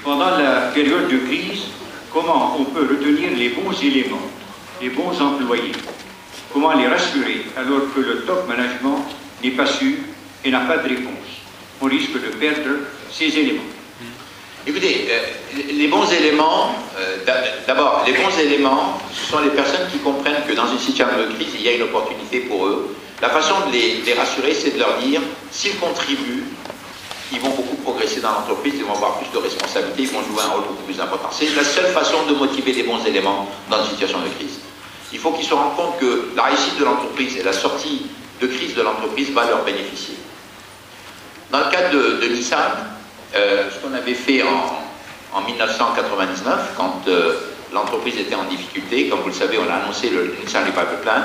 pendant la période de crise, comment on peut retenir les bons éléments, les bons employés, comment les rassurer alors que le top management n'est pas sûr et n'a pas de réponse. On risque de perdre ces éléments. Écoutez, les bons éléments, d'abord, les bons éléments, ce sont les personnes qui comprennent que dans une situation de crise, il y a une opportunité pour eux. La façon de les rassurer, c'est de leur dire, s'ils contribuent, ils vont beaucoup progresser dans l'entreprise, ils vont avoir plus de responsabilités, ils vont jouer un rôle beaucoup plus important. C'est la seule façon de motiver les bons éléments dans une situation de crise. Il faut qu'ils se rendent compte que la réussite de l'entreprise et la sortie de crise de l'entreprise va leur bénéficier. Dans le cadre de Nissan, ce qu'on avait fait en 1999, quand l'entreprise était en difficulté, comme vous le savez, on a annoncé le Nissan Revival Plan,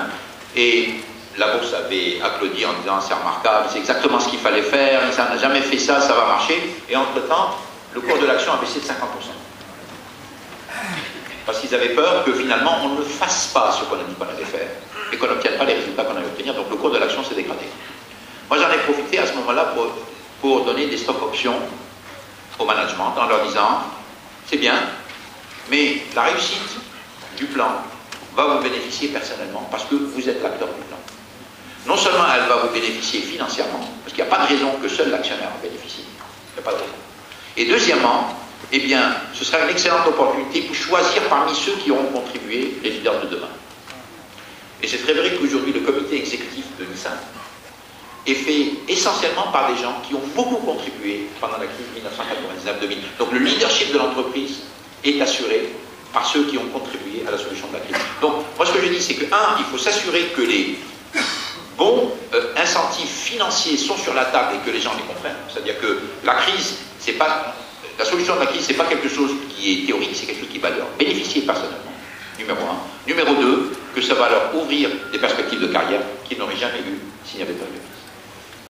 et la bourse avait applaudi en disant c'est remarquable, c'est exactement ce qu'il fallait faire, Nissan n'a jamais fait ça, ça va marcher, et entre-temps, le cours de l'action a baissé de 50%. Parce qu'ils avaient peur que finalement on ne fasse pas ce qu'on a dit qu'on allait faire, et qu'on n'obtienne pas les résultats qu'on allait obtenir, donc le cours de l'action s'est dégradé. Moi j'en ai profité à ce moment-là pour donner des stock options au management en leur disant c'est bien, mais la réussite du plan va vous bénéficier personnellement parce que vous êtes l'acteur du plan. Non seulement elle va vous bénéficier financièrement, parce qu'il n'y a pas de raison que seul l'actionnaire en bénéficie, il n'y a pas de raison. Et deuxièmement, eh bien, ce sera une excellente opportunité pour choisir parmi ceux qui auront contribué les leaders de demain. Et c'est très vrai qu'aujourd'hui le comité exécutif de Nissan est fait essentiellement par des gens qui ont beaucoup contribué pendant la crise 1999-2000. Donc le leadership de l'entreprise est assuré par ceux qui ont contribué à la solution de la crise. Donc moi ce que je dis c'est que, il faut s'assurer que les bons incentives financiers sont sur la table et que les gens les comprennent. C'est-à-dire que la crise, c'est pas... La solution de la crise, c'est pas quelque chose qui est théorique, c'est quelque chose qui va leur bénéficier personnellement, numéro un. Numéro deux, que ça va leur ouvrir des perspectives